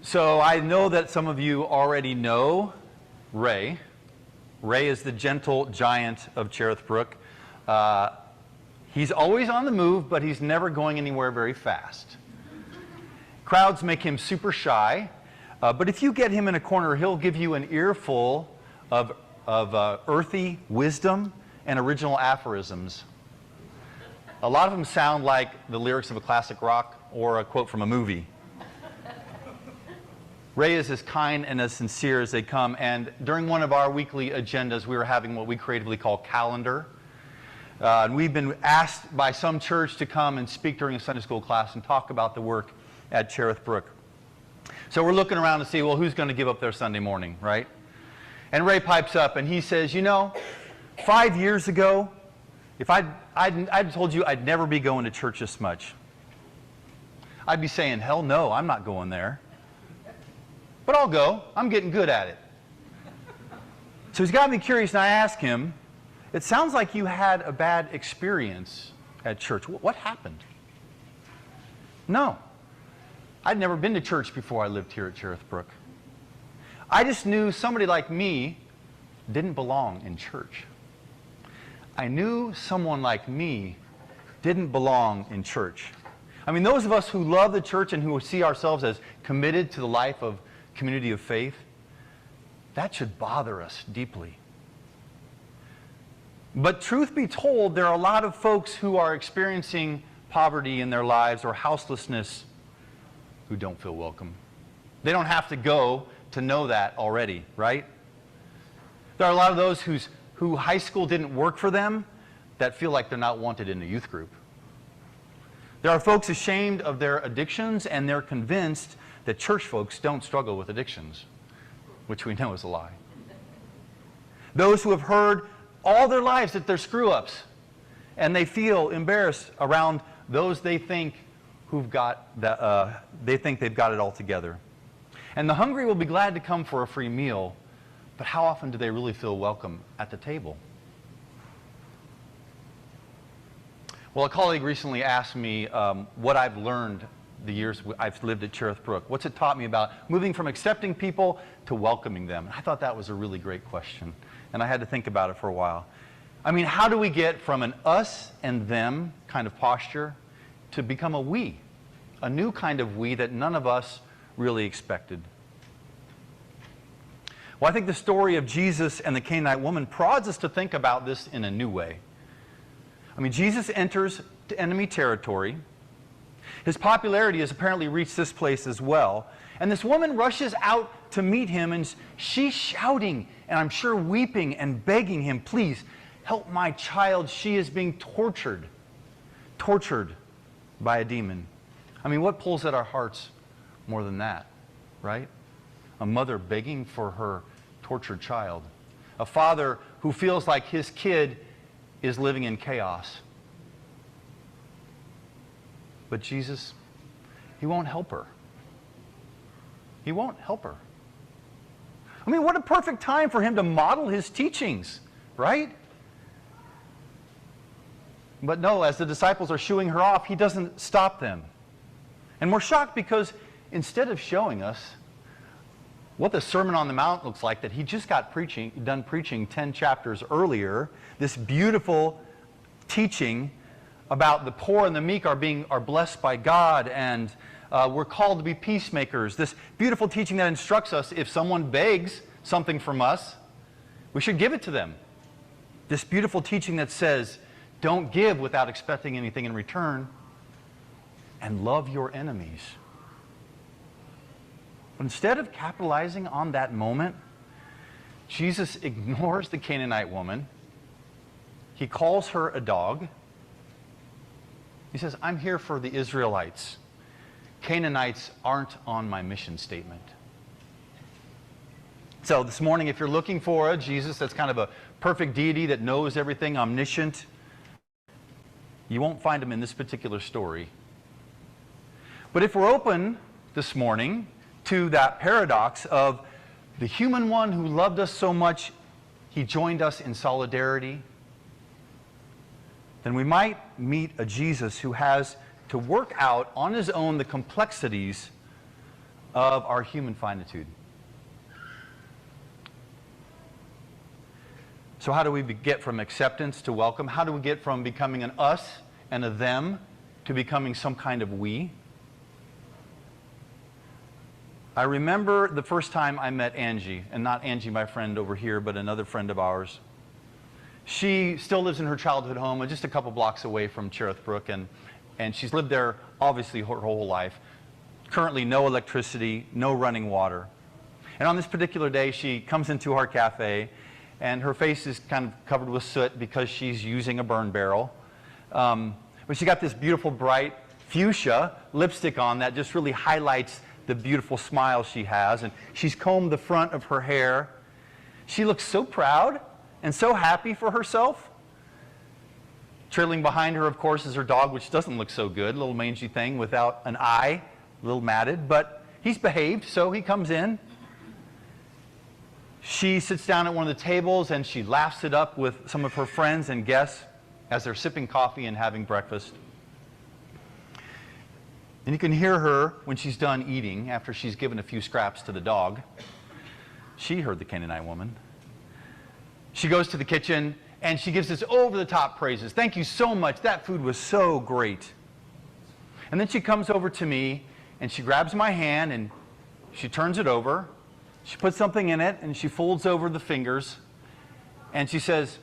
So I know that some of you already know Ray. Ray is the gentle giant of Cherith Brook. He's always on the move, but he's never going anywhere very fast. Crowds make him super shy, but if you get him in a corner, he'll give you an earful of earthy wisdom and original aphorisms. A lot of them sound like the lyrics of a classic rock or a quote from a movie. Ray is as kind and as sincere as they come, and during one of our weekly agendas, we were having what we creatively call calendar. And we've been asked by some church to come and speak during a Sunday school class and talk about the work at Cherith Brook. So we're looking around to see, well, who's going to give up their Sunday morning, right? And Ray pipes up and he says, you know, 5 years ago, if I'd told you I'd never be going to church this much, I'd be saying, hell no, I'm not going there. But I'll go. I'm getting good at it. So he's got me curious, and I ask him, it sounds like you had a bad experience at church. What happened? No. I'd never been to church before I lived here at Cherith Brook. I just knew somebody like me didn't belong in church. I knew someone like me didn't belong in church. I mean, those of us who love the church and who see ourselves as committed to the life of community of faith, that should bother us deeply. But truth be told, there are a lot of folks who are experiencing poverty in their lives or houselessness who don't feel welcome. They don't have to go to know that already, right? There are a lot of those who high school didn't work for them that feel like they're not wanted in a youth group. There are folks ashamed of their addictions and they're convinced that church folks don't struggle with addictions, which we know is a lie. Those who have heard all their lives that they're screw-ups and they feel embarrassed around those they think they've got it all together. And the hungry will be glad to come for a free meal, but how often do they really feel welcome at the table? Well, a colleague recently asked me what I've learned the years I've lived at Cherith Brook. What's it taught me about moving from accepting people to welcoming them? And I thought that was a really great question, and I had to think about it for a while. I mean, how do we get from an us and them kind of posture to become a we, a new kind of we that none of us really expected? Well, I think the story of Jesus and the Canaanite woman prods us to think about this in a new way. I mean, Jesus enters enemy territory. His popularity has apparently reached this place as well. And this woman rushes out to meet him, and she's shouting, and I'm sure weeping and begging him, please, help my child. She is being tortured by a demon. I mean, what pulls at our hearts more than that, right? A mother begging for her tortured child. A father who feels like his kid is living in chaos. But Jesus, he won't help her. He won't help her. I mean, what a perfect time for him to model his teachings, right? But no, as the disciples are shooing her off, he doesn't stop them. And we're shocked because instead of showing us what the Sermon on the Mount looks like that he just got done preaching 10 chapters earlier, this beautiful teaching about the poor and the meek are blessed by God, and we're called to be peacemakers. This beautiful teaching that instructs us if someone begs something from us, we should give it to them. This beautiful teaching that says, don't give without expecting anything in return, and love your enemies. But instead of capitalizing on that moment, Jesus ignores the Canaanite woman. He calls her a dog. He says, I'm here for the Israelites. Canaanites aren't on my mission statement. So this morning, if you're looking for a Jesus that's kind of a perfect deity that knows everything, omniscient, you won't find him in this particular story. But if we're open this morning to that paradox of the human one who loved us so much, he joined us in solidarity, then we might meet a Jesus who has to work out on his own the complexities of our human finitude. So how do we get from acceptance to welcome? How do we get from becoming an us and a them to becoming some kind of we? I remember the first time I met Angie, and not Angie, my friend over here, but another friend of ours. She still lives in her childhood home, just a couple blocks away from Cherith Brook, and she's lived there obviously her whole life. Currently no electricity, no running water. And on this particular day, she comes into our cafe, and her face is kind of covered with soot because she's using a burn barrel. But she got this beautiful bright fuchsia lipstick on that just really highlights the beautiful smile she has. And she's combed the front of her hair. She looks so proud and so happy for herself. Trailing behind her, of course, is her dog, which doesn't look so good. A little mangy thing without an eye, a little matted. But he's behaved, so he comes in. She sits down at one of the tables and she laughs it up with some of her friends and guests as they're sipping coffee and having breakfast. And you can hear her when she's done eating, after she's given a few scraps to the dog. She heard the Canaanite woman. She goes to the kitchen and she gives this over-the-top praises. Thank you so much. That food was so great. And then she comes over to me and she grabs my hand and she turns it over. She puts something in it and she folds over the fingers and she says,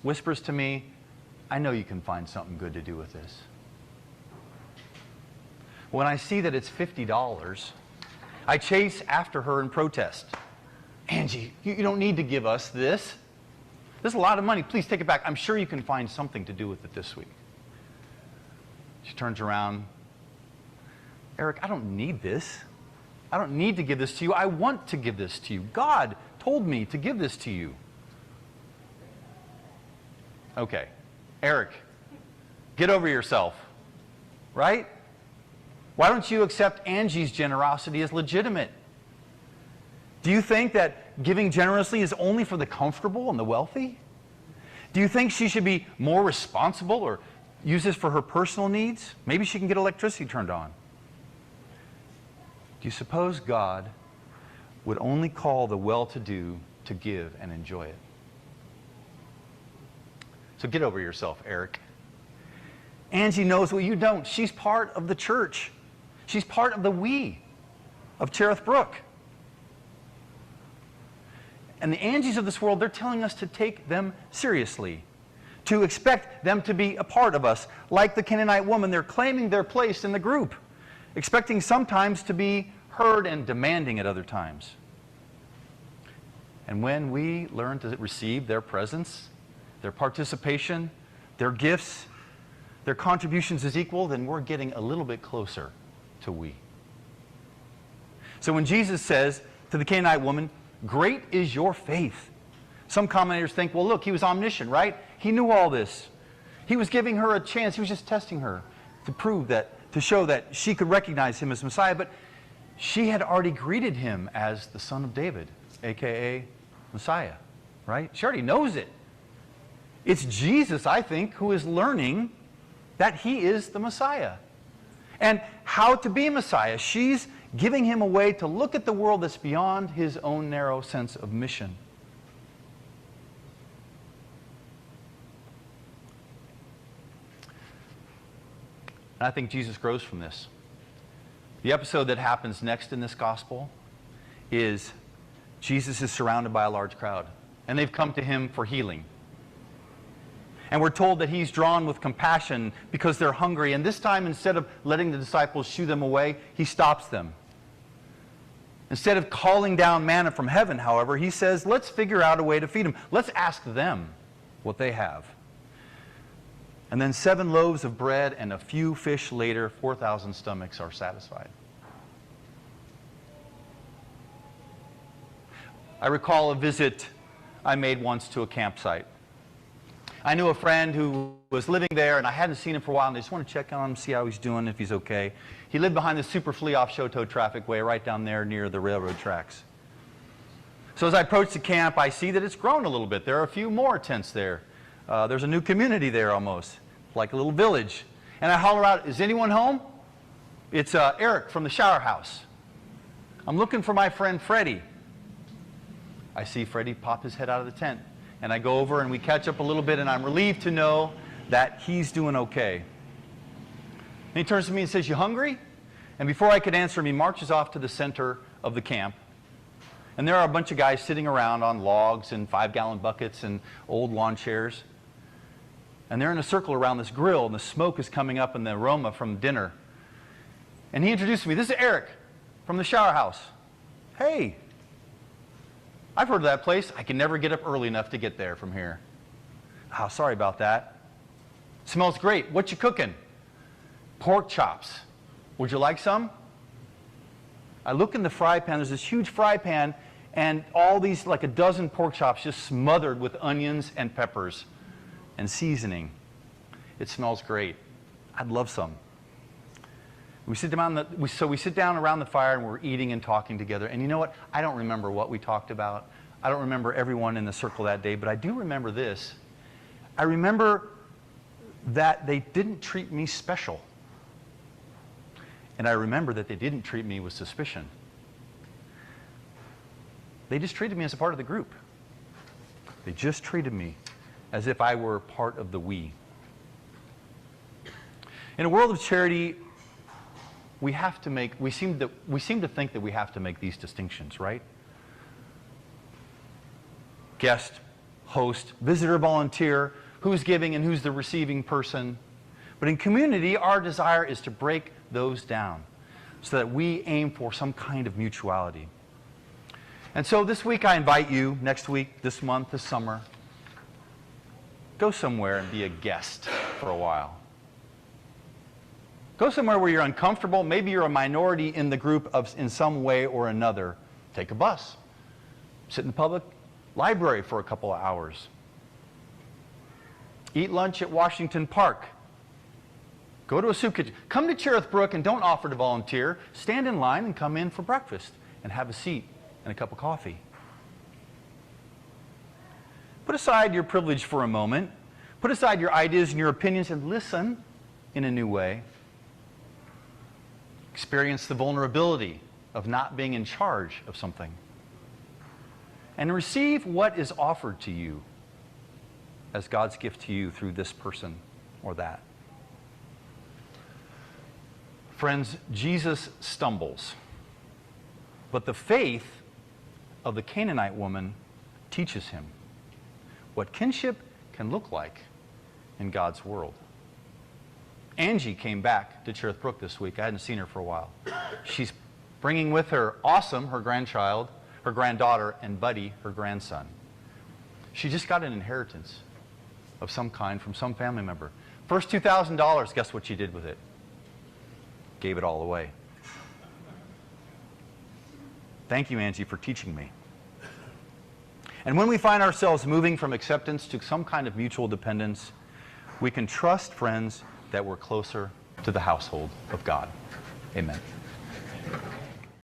whispers to me, I know you can find something good to do with this. When I see that it's $50, I chase after her in protest. Angie, you don't need to give us this. This is a lot of money. Please take it back. I'm sure you can find something to do with it this week. She turns around. Eric, I don't need this. I don't need to give this to you. I want to give this to you. God told me to give this to you. Okay. Eric, get over yourself. Right? Why don't you accept Angie's generosity as legitimate? Do you think that giving generously is only for the comfortable and the wealthy? Do you think she should be more responsible or use this for her personal needs? Maybe she can get electricity turned on. Do you suppose God would only call the well-to-do to give and enjoy it? So get over yourself, Eric. Angie knows what you don't. She's part of the church. She's part of the we of Cherith Brook. And the Angies of this world, they're telling us to take them seriously, to expect them to be a part of us. Like the Canaanite woman, they're claiming their place in the group, expecting sometimes to be heard and demanding at other times. And when we learn to receive their presence, their participation, their gifts, their contributions as equal, then we're getting a little bit closer to we. So when Jesus says to the Canaanite woman, great is your faith. Some commentators think, well, look, he was omniscient, right? He knew all this. He was giving her a chance. He was just testing her to prove that, to show that she could recognize him as Messiah. But she had already greeted him as the son of David, a.k.a. Messiah, right? She already knows it. It's Jesus, I think, who is learning that he is the Messiah. And how to be Messiah. She's giving him a way to look at the world that's beyond his own narrow sense of mission. And I think Jesus grows from this. The episode that happens next in this gospel is Jesus is surrounded by a large crowd, and they've come to him for healing. And we're told that he's drawn with compassion because they're hungry. And this time, instead of letting the disciples shoo them away, he stops them. Instead of calling down manna from heaven, however, he says, let's figure out a way to feed them. Let's ask them what they have. And then 7 loaves of bread and a few fish later, 4,000 stomachs are satisfied. I recall a visit I made once to a campsite. I knew a friend who was living there, and I hadn't seen him for a while, and I just want to check on him, see how he's doing, if he's okay. He lived behind the super flea-off Shoto traffic way right down there near the railroad tracks. So as I approach the camp, I see that it's grown a little bit. There are a few more tents there. There's a new community there almost, like a little village. And I holler out, is anyone home? It's Eric from the shower house. I'm looking for my friend Freddie. I see Freddie pop his head out of the tent. And I go over and we catch up a little bit, and I'm relieved to know that he's doing okay. And he turns to me and says, "You hungry?" And before I could answer him, he marches off to the center of the camp. And there are a bunch of guys sitting around on logs and 5-gallon buckets and old lawn chairs. And they're in a circle around this grill, and the smoke is coming up and the aroma from dinner. And he introduced me. "This is Eric from the shower house." "Hey, I've heard of that place. I can never get up early enough to get there from here." "Oh, sorry about that." "Smells great. What you cooking?" "Pork chops. Would you like some?" I look in the fry pan. There's this huge fry pan, and all these, like a dozen pork chops just smothered with onions and peppers and seasoning. It smells great. I'd love some. We sit down around the fire, and we're eating and talking together. And you know what? I don't remember what we talked about. I don't remember everyone in the circle that day, but I do remember this. I remember that they didn't treat me special. And I remember that they didn't treat me with suspicion. They just treated me as a part of the group. They just treated me as if I were part of the we. In a world of charity, we seem to think that we have to make these distinctions, right? Guest, host, visitor, volunteer, who's giving and who's the receiving person. But in community, our desire is to break those down so that we aim for some kind of mutuality. And so this week I invite you, next week, this month, this summer, go somewhere and be a guest for a while. Go somewhere where you're uncomfortable. Maybe you're a minority in the group in some way or another. Take a bus. Sit in the public library for a couple of hours. Eat lunch at Washington Park. Go to a soup kitchen. Come to Cherith Brook and don't offer to volunteer. Stand in line and come in for breakfast and have a seat and a cup of coffee. Put aside your privilege for a moment. Put aside your ideas and your opinions and listen in a new way. Experience the vulnerability of not being in charge of something. And receive what is offered to you as God's gift to you through this person or that. Friends, Jesus stumbles, but the faith of the Canaanite woman teaches him what kinship can look like in God's world. Angie came back to Cherith Brook this week. I hadn't seen her for a while. She's bringing with her Awesome, her grandchild, her granddaughter, and Buddy, her grandson. She just got an inheritance of some kind from some family member. First $2,000, guess what she did with it? Gave it all away. Thank you, Angie, for teaching me. And when we find ourselves moving from acceptance to some kind of mutual dependence, we can trust, friends, that we're closer to the household of God. Amen.